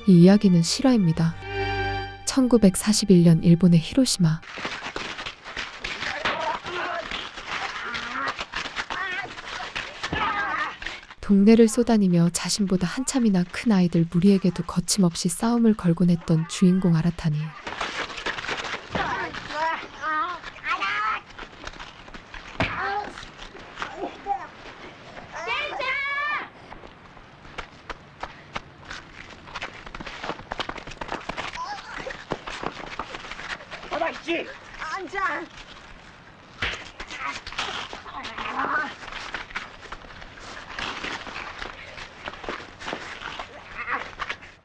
이 이야기는 실화입니다. 1941년 일본의 히로시마. 동네를 쏘다니며 자신보다 한참이나 큰 아이들 무리에게도 거침없이 싸움을 걸곤 했던 주인공 아라타니.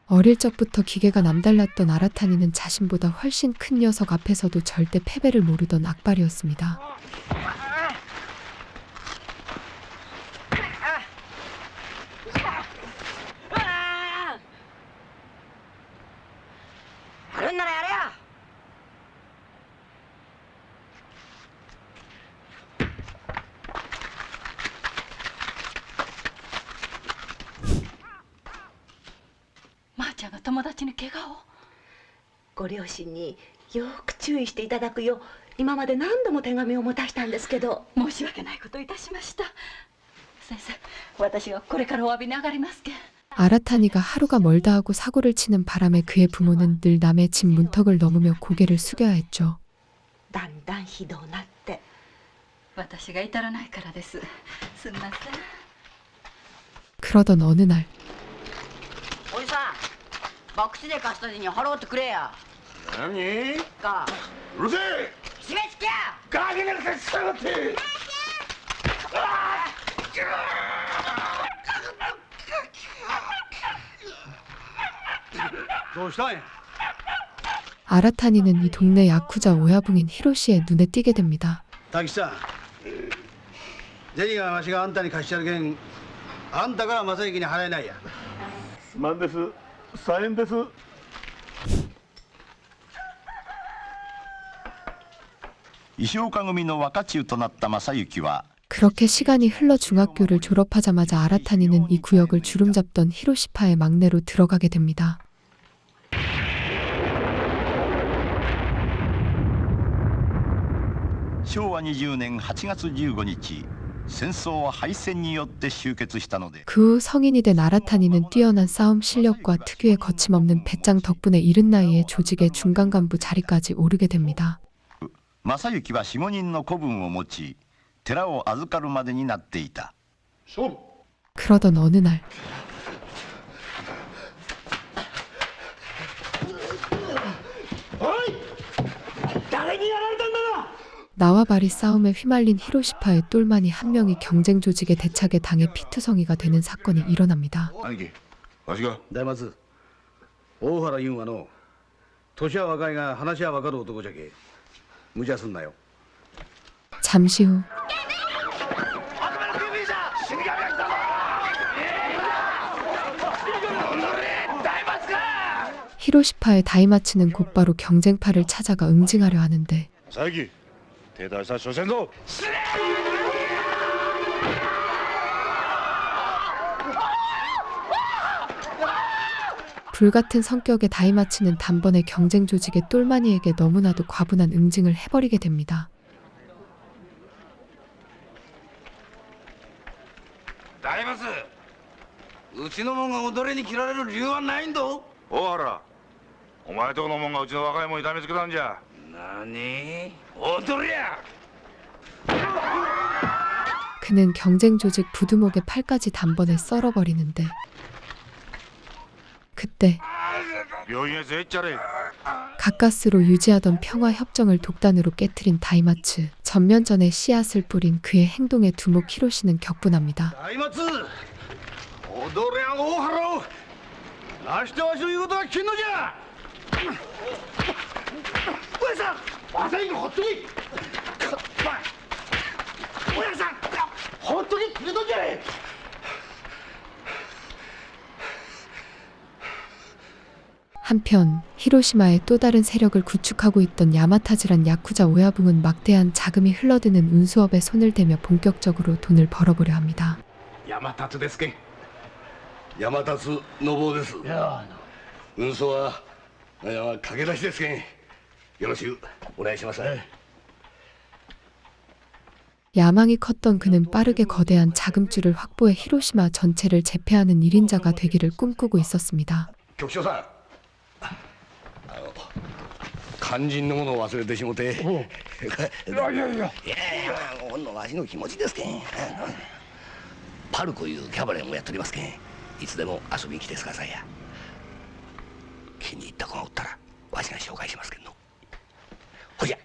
어릴 적부터 기계가 남달랐던 아라타니는 자신보다 훨씬 큰 녀석 앞에서도 절대 패배를 모르던 악발이었습니다.ご両親によく注意していただくよう今まで何度も手紙を持たしたんですけど、申し訳ないこといたしました。先生、私がこれからお詫びに上がりますけん。 아라타니가 하루가 멀다 하고 사고를 치는 바람에 그의 부모는 늘 남의 집 문턱을 넘으며 고개를 숙여야 했죠. だんだんひどうなって。私が至らないからです。すみません。 그러던 어느 날おじさん、バックスで貸した人に払ってくれや。何か、うるせえ締め付けや。ガキなんかしやがってどうしたんや 아라타니는 이 동네 야쿠자 오야붕인 히로시의 눈에 띄게 됩니다. 滝さん銭がわしがあんたに貸してやるけんあんたから正行に払えないやすまんです3円です石岡組の若中となった正行は 그렇게 시간이 흘러 중학교를 졸업하자마자 아라타니는 이 구역을 주름잡던 히로시파의 막내로 들어가게 됩니다.昭和20年8月15日戦争は敗戦によって終結したので 그 후 성인이 된 아라타니는 뛰어난 싸움 실력과 특유의 거침없는 배짱 덕분에 이른 나이에 조직의 중간 간부 자리까지 오르게 됩니다. 正行は 4,5 人の子分を持ち寺を預かるまでになっていた 그러던 어느 날 나와 바리 싸움에 휘말린 히로시파의 똘마니 한 명이 경쟁 조직의 대착에 당해 피투성이가 되는 사건이 일어납니다. 兄貴わしが大松大原優はの年は若いが話は分かる男じゃけ無茶すんなよ 잠시 후 히로시파의 다이마츠는 곧바로 경쟁파를 찾아가 응징하려 하는데 佐伯手出したら所詮ぞ 불같은 성격의 다이마츠는 단번에 경쟁 조직의 똘마니에게 너무나도 과분한 응징을 해버리게 됩니다. 大松うちのもんが踊れに切られる理由はないんだ大原お前とこのもんがうちの若いもん痛めつけたんじゃ何踊れや 그는 경쟁 조직 부두목의 팔까지 단번에 썰어버리는데 그때 病院へ連れちゃれ 가까스로 유지하던 평화 협정을 독단으로 깨트린 다이마츠. 전면전에 씨앗을 뿌린 그의 행동에 두목 히로시는 격분합니다. 大松踊れや大原を明日わしの言うことは聞んのじゃ上さん朝日がほっとき上さんほっときくれとんじゃね 한편 히로시마의 또 다른 세력을 구축하고 있던 야마타즈란 야쿠자 오야붕은 막대한 자금이 흘러드는 운수업에 손을 대며 본격적으로 돈을 벌어보려 합니다. 山立ですけん山立信夫ですいや運送は駆け出しですけんよろしくお願いします。 야망이 컸던 그는 빠르게 거대한 자금줄을 확보해 히로시마 전체를 제패하는 1인자가 되기를 꿈꾸고 있었습니다. 局長さん肝心のものを忘れてしもていやほんのわしの気持ちですけんパルコいうキャバレーもやっておりますけんいつでも遊びに来てくださいや気に入った子がおったらわしが紹介しますけんのほいじゃ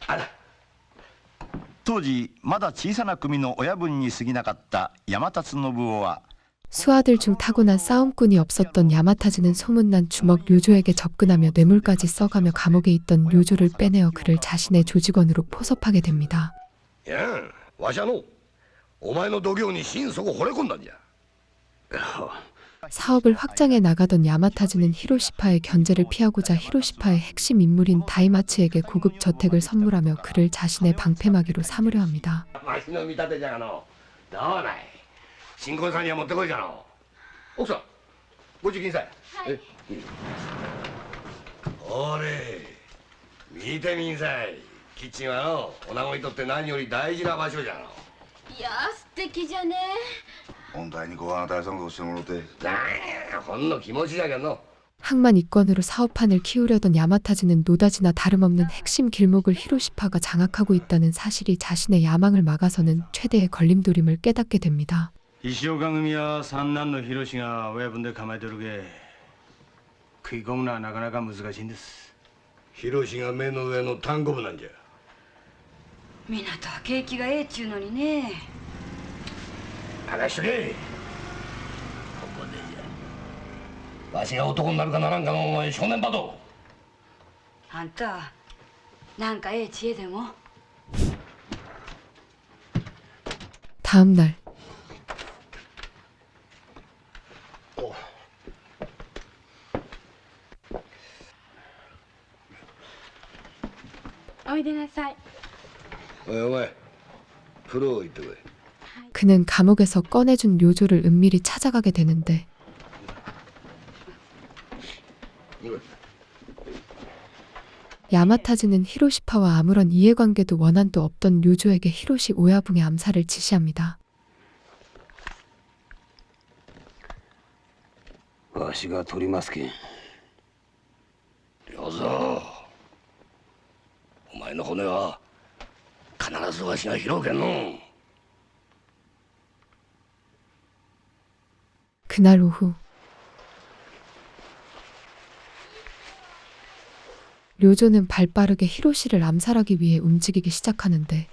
あら 当時まだ小さな組の親分に過ぎなかった山立信夫は 수하들 중 타고난 싸움꾼이 없었던 야마타즈는 소문난 주먹 료조에게 접근하며 뇌물까지 써가며 감옥에 있던 료조를 빼내어 그를 자신의 조직원으로 포섭하게 됩니다. いやわしお前の度胸に心底惚れ込んだんじゃ 사업을 확장해 나가던 야마타즈는 히로시파의 견제를 피하고자 히로시파의 핵심 인물인 다이마츠에게 고급 저택을 선물하며 그를 자신의 방패막이로 삼으려 합니다. わしの見立てじゃがのどうない新婚さんにはもってこいじゃの奥さんご直金さえおれ見てみんさいキッチンはの女子にとって何より大事な場所じゃのいや素敵じゃね。本体にご飯与えさんとしてもろてなんやほんの気持ちじゃけんの 항만 이권으로 사업판을 키우려던 야마타즈는 노다지나 다름없는 핵심 길목을 히로시파가 장악하고 있다는 사실이 자신의 야망을 막아서는 최대의 걸림돌임을 깨닫게 됩니다. 石岡組は三男の広志が親分で構えてるけ食い込むのはなかなか難しいんです。ヒロシが目の上の単行部なんじゃ港は景気がええっちゅうのにね。話しとけここでじゃわしが男になるかならんかのお前少年バトあんたなんかええ知恵でも。 다음 날おいでなさい。おいお前風呂行ってこい 그는 감옥에서 꺼내준 료조를 은밀히 찾아가게 되는데 야마타즈는 히로시파와 아무런 이해관계도 원한도 없던 료조에게 히로시 오야붕의 암살을 지시합니다. わしが取りますけん良三お前の骨は必ずわしが拾うけんの 그날 오후 료조는 발빠르게 히로시를 암살하기 위해 움직이기 시작하는데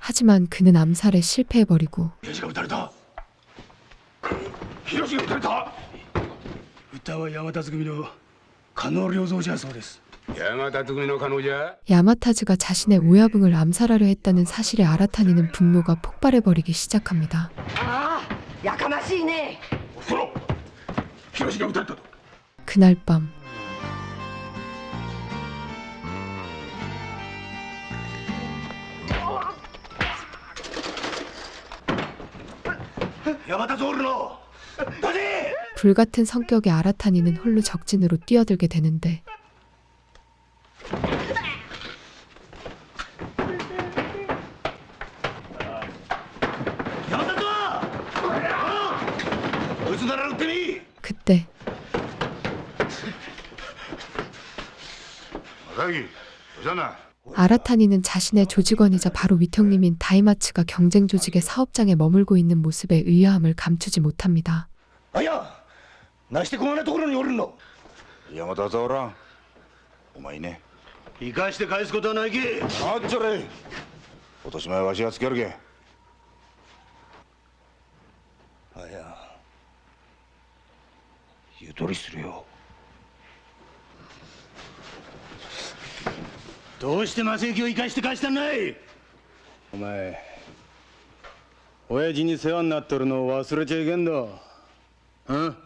하지만 그는 암살에 실패해버리고 ヒロシが撃たれたヒロシが撃たれた歌は山立組の加納良三じゃそうです。山立組の彼女 야마타즈가 자신의 오야붕을 암살하려 했다는 사실에 아라타니는 분노가 폭발해버리기 시작합니다. ああやかましいねそのヒロシが撃たれたと 그날 밤山立おるのどけ 불같은 성격의 아라타니는 홀로 적진으로 뛰어들게 되는데 그때 아라타니는 자신의 조직원이자 바로 위턱님인 다이마츠가 경쟁 조직의 사업장에 머물고 있는 모습에 의아함을 감추지 못합니다. あいやなしてこんなところにおるの山田はおらんお前ね生かして返すことはないけ。あっちゃれ落とし前わしがつけるけあいやゆとりするよ。どうして正行を生かして返したんない。お前親父に世話になっとるのを忘れちゃいけんだ。ん？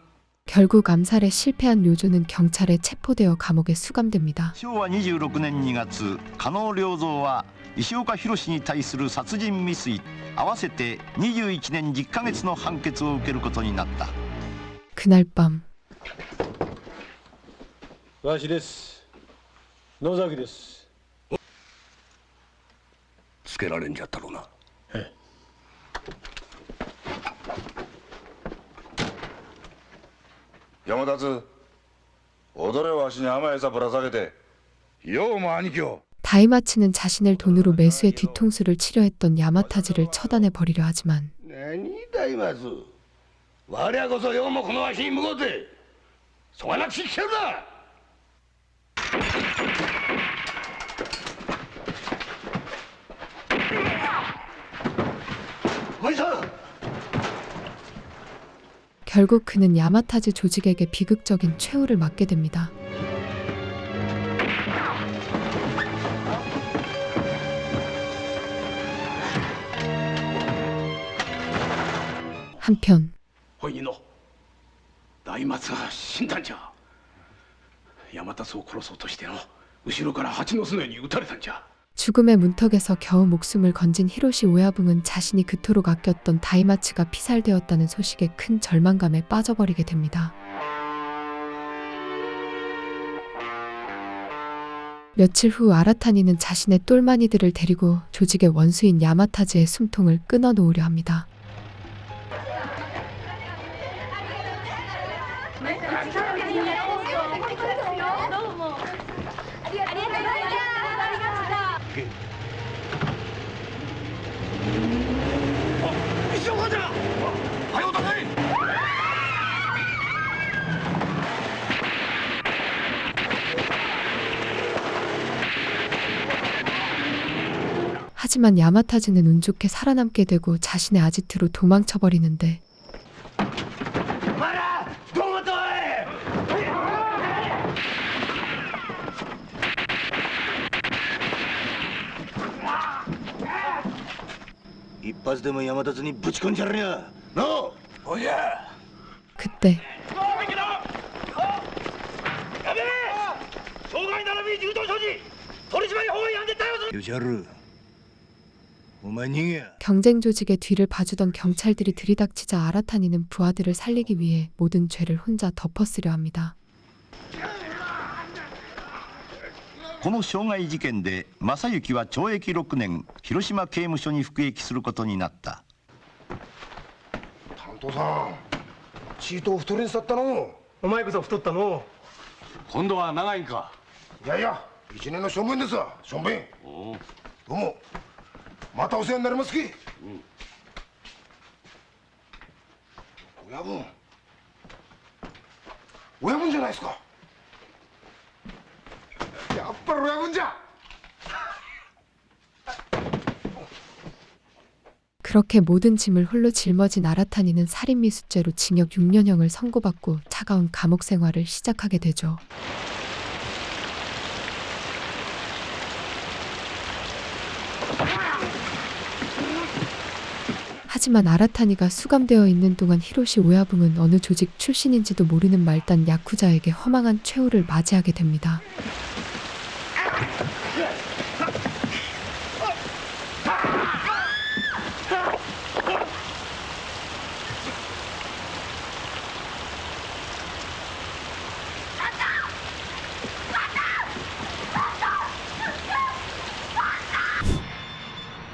결국 암살에 실패한 료조는 경찰에 체포되어 감옥에 수감됩니다. 昭和26年2月、加納良三は石岡弘に対する殺人未遂合わせて21年10ヶ月の判決を受けることになった。 그날 밤 わしです。野崎です。つけられんじゃったろうな。ええ。山立踊れわしに甘い餌ぶら下げてようも兄貴を 다이마츠는 자신을 돈으로 매수해 뒤통수를 치려 했던 야마타즈를 처단해 버리려 하지만 何だいます我らこそようもこのわしに向こうてそがな口利けるな。おいさん 결국 그는 야마타즈 조직에게 비극적인 최후를 맞게 됩니다. 한편 ほいの大松が死んだんじゃ。山立を殺そうとしての後ろから蜂の巣のように撃たれたんじゃ。 죽음의 문턱에서 겨우 목숨을 건진 히로시 오야붕은 자신이 그토록 아꼈던 다이마츠가 피살되었다는 소식에 큰 절망감에 빠져버리게 됩니다. 며칠 후 아라타니는 자신의 똘마니들을 데리고 조직의 원수인 야마타즈의 숨통을 끊어놓으려 합니다. 하지만 야마타즈는 운 좋게 살아남게 되고 자신의 아지트로 도망쳐버리는데 그때 경쟁 조직의 뒤를 봐주던 경찰들이 들이닥치자 아라타니는 부하들을 살리기 위해 모든 죄를 혼자 덮어쓰려 합니다. この傷害事件で正行は懲役6年広島刑務所に服役することになった。担当さんチートを太りに去ったの。お前こそ太ったの。今度は長いんか。いやいや1年の処分ですわ。処分どうもまたお世話になりますき。親分親分じゃないですか。やっぱり親分じゃ。 그렇게 모든 짐을 홀로 짊어진 아라타니는 살인미수죄로 징역 6년형을 선고받고 차가운 감옥 생활을 시작하게 되죠. 하지만 아라타니가 수감되어 있는 동안 히로시 오야붕은 어느 조직 출신인지도 모르는 말단 야쿠자에게 허망한 최후를 맞이하게 됩니다.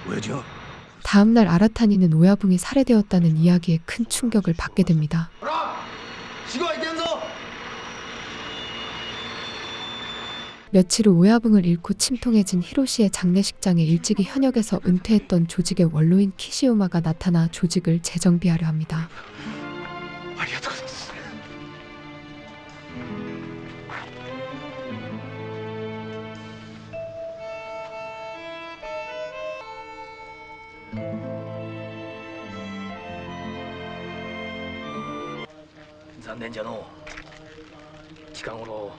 왜죠? 다음날 아라타니는 오야붕이 살해되었다는 이야기에 큰 충격을 받게 됩니다. 며칠 후 오야붕을 잃고 침통해진 히로시의 장례식장에 일찍이 현역에서 은퇴했던 조직의 원로인 키시오마가 나타나 조직을 재정비하려 합니다. 近頃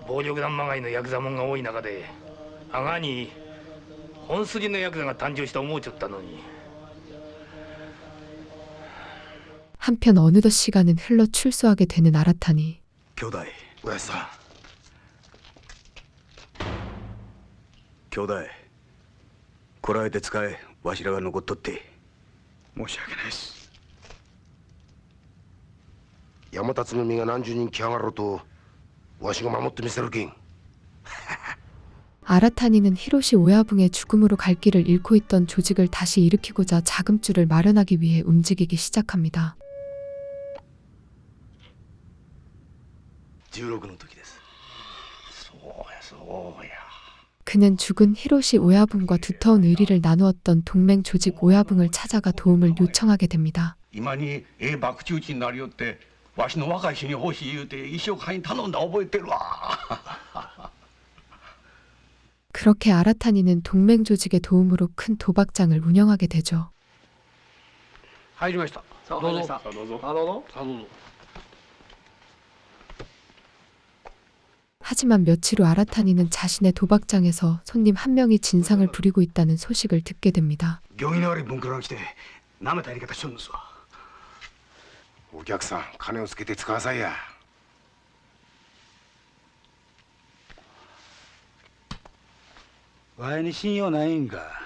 暴力団まがいのヤクザもんが多い中であがに本筋のヤクザが誕生した思うちょったのに 한편 어느덧 시간은 흘러 출소하게 되는 아라타니. 兄弟おやじさん兄弟こらえて使えわしらが残っとって申し訳ないです。山立の身が何十人来やがろうとわしが守ってみせるけん 아라타니는 히로시 오야붕의 죽음으로 갈 길을 잃고 있던 조직을 다시 일으키고자 자금줄을 마련하기 위해 움직이기 시작합니다. 16の時です。そうや 그는 죽은 히로시 오야붕과 두터운 의리를 나누었던 동맹 조직 오야붕을 찾아가 도움을 요청하게 됩니다. 今に博打打ちになりよってわしの若い日に欲しい言うて石岡に頼んだ覚えてるわ。 그렇게 아라타니는 동맹 조직의 도움으로 큰 도박장을 운영하게 되죠. 入りました。どうぞ。どうぞ。どうぞ。 하지만 며칠 후 아라타니는 자신의 도박장에서 손님 한 명이 진상을 부리고 있다는 소식을 듣게 됩니다. 行儀の悪い文から来てなめたやり方しとんですわ。お客さん金をつけて使わさいやわいに信用ないんか。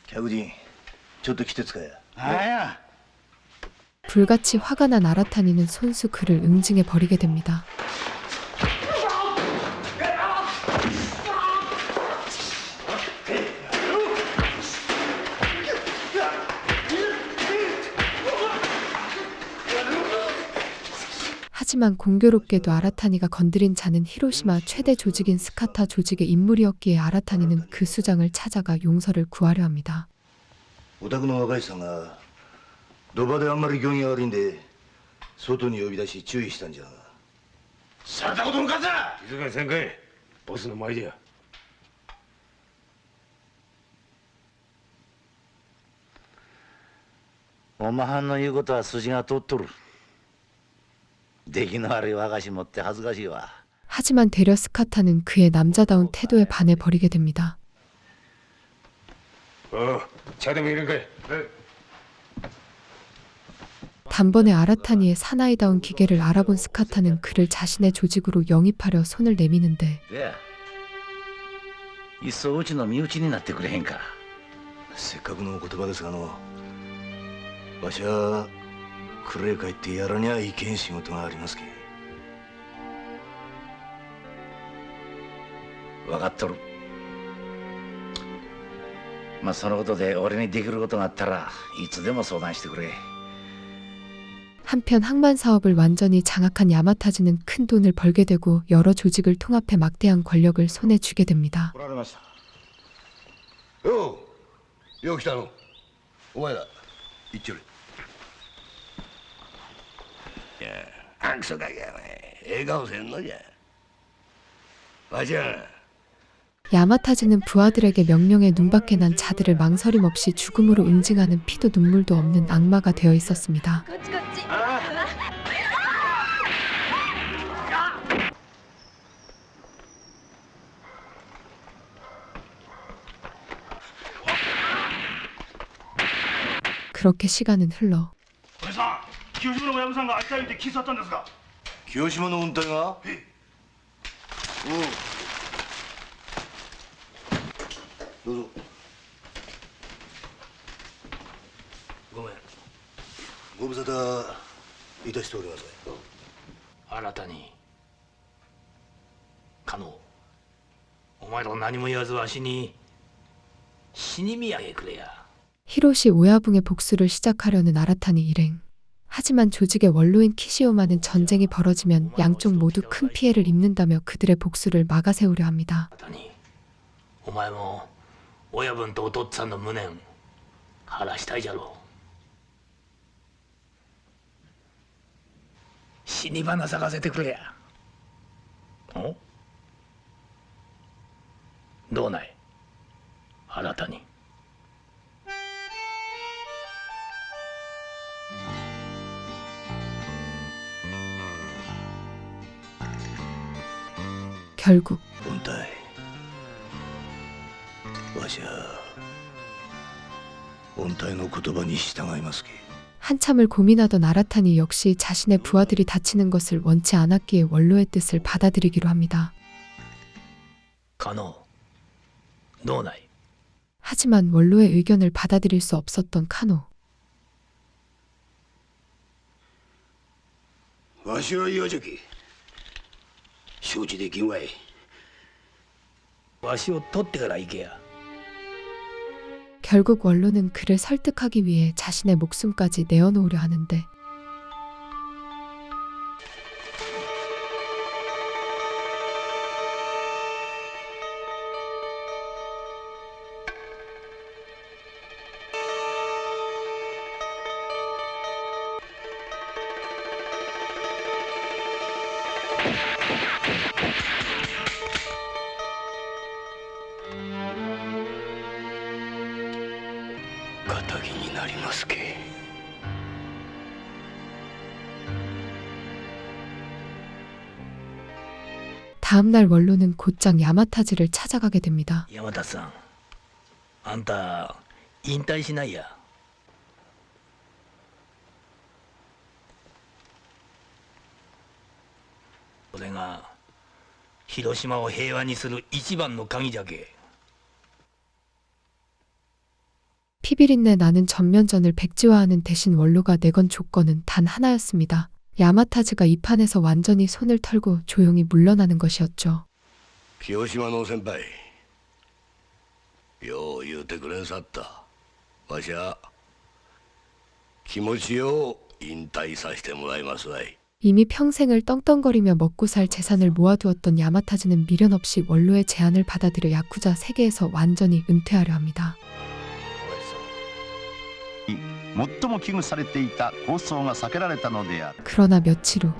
客人ちょっと来て使えや。あや 불같이 화가 난 아라타니는 손수 그를 응징해 버리게 됩니다. 하지만 공교롭게도 아라타니가 건드린 자는 히로시마 최대 조직인 스카타 조직의 인물이었기에 아라타니는 그 수장을 찾아가 용서를 구하려 합니다. お宅の若いさんが賭場であんまり行儀が悪いんで外に呼び出し注意したんじゃが。されたことの数だ静かにせんかい。ボスの前でや。おまはんの言うことは筋が通っとる。出来の悪い和菓子持って恥ずかしいわ。 하지만 되려 스카타는 그의 남자다운 태도에 반해 버리게 됩니다. 차대 뭐 이런 거야. 단번에 아라타니의 사나이다운 기계를 알아본 스카타는 그를 자신의 조직으로 영입하려 손을 내미는데 でいっそうちの身内になってくれへんか。せっかくのお言葉ですがわしは呉へ帰ってやらにゃいけん仕事がありますけ。分かっとる。まあそのことで俺にできることがあったらいつでも相談してくれ。 한편 항만 사업을 완전히 장악한 야마타즈는 큰 돈을 벌게 되고 여러 조직을 통합해 막대한 권력을 손에 쥐게 됩니다. 来られました。よう、よう来たの。お前ら、行っちょれ。いや、あんくそかけやね。笑顔せんのじゃ。わしは 야마타즈는 부하들에게 명령에 눈밖에 난 자들을 망설임 없이 죽음으로 응징하는 피도 눈물도 없는 악마가 되어 있었습니다. 그렇게 시간은 흘러 これさん清島の親御さんが会いたいって聞いちゃったんですが。清島の運転が。おう。どうぞ。ごめん。ご無沙汰いたしております。新たに加納お前ら何も言わずわしに死に土産くれや。 히로시 오야붕의 복수를 시작하려는 아라타니 일행. 하지만 조직의 원로인 키시오마는 전쟁이 벌어지면 양쪽 모두 큰 피해를 입는다며 그들의 복수를 막아세우려 합니다. お前も親分とお父っつぁんの無念晴らしたいじゃろう。死に花咲かせてくれや。おどうない新たに。 결국 本体わしは本体の言葉に従いますき。 한참을 고민하던 아라탄이 역시 자신의 부하들이 다치는 것을 원치 않았기에 원로의 뜻을 받아들이기로 합니다. 可能どうない 하지만 원로의 의견을 받아들일 수 없었던 카노. わしは嫌じゃき。承知できんわい。わしを取ってから行けや 결국 원로는 그를 설득하기 위해 자신의 목숨까지 내어놓으려 하는데仇になりますけ。 다음날 원로는 곧장 야마타즈를 찾아가게 됩니다. 山田さんあんた引退しないやそれが広島を平和にする一番の鍵じゃけ 피비린내 나는 전면전을 백지화하는 대신 원로가 내건 조건은 단 하나였습니다. 야마타즈가 이 판에서 완전히 손을 털고 조용히 물러나는 것이었죠. 清島の先輩よう言うてくれんさった。わしは気持ちよう引退させてもらいますわい。 이미 평생을 떵떵거리며 먹고 살 재산을 모아두었던 야마타즈는 미련 없이 원로의 제안을 받아들여 야쿠자 세계에서 완전히 은퇴하려 합니다. 最も危惧されていた抗争が避けられたのである。 그러나 며칠 후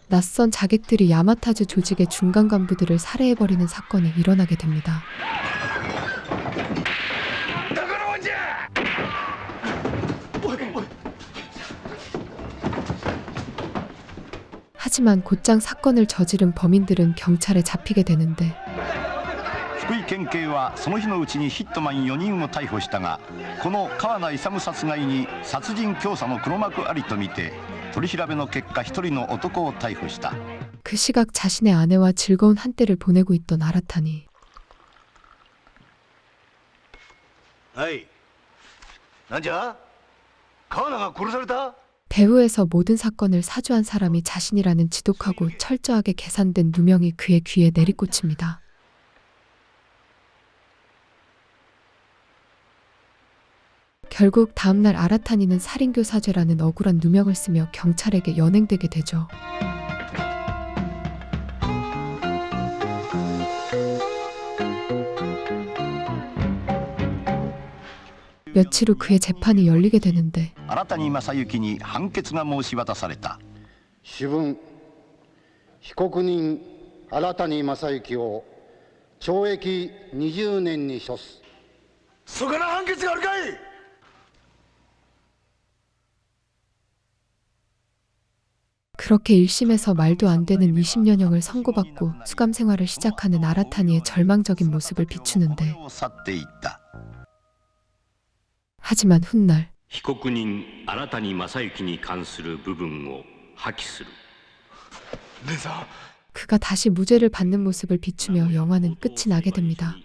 낯선 자객들이 야마타즈 조직의 중간 간부들을 살해해버리는 사건이 일어나게 됩니다. 하지만 곧장 사건을 저지른 범인들은 경찰에 잡히게 되는데 福井県警はその日のうちにヒットマン4人を逮捕したが、この川名勇殺害に殺人教唆の黒幕ありとみて取り調べの結果一人の男を逮捕した。 그 시각 자신의 아내와 즐거운 한때를 보내고 있던 아라탄이 はい。なんじゃ？川名が殺された？ 배후에서 모든 사건을 사주한 사람이 자신이라는 지독하고 철저하게 계산된 누명이 그의 귀에 내리꽂힙니다. 결국 다음날 아라타니는 살인교사죄라는 억울한 누명을 쓰며 경찰에게 연행되게 되죠. 며칠 후 그의 재판이 열리게 되는데 新谷正幸に判決が申し渡された。主文被告人新谷正幸を懲役20年に処す。そがな判決があるかい。 그렇게 1심에서 말도 안 되는 20년형을 선고받고 수감 생활을 시작하는 아라타니의 절망적인 모습을 비추는데 하지만 훗날 被告人新谷正幸に関する部分を破棄する。 그가 다시 무죄를 받는 모습을 비추며 영화는 끝이 나게 됩니다.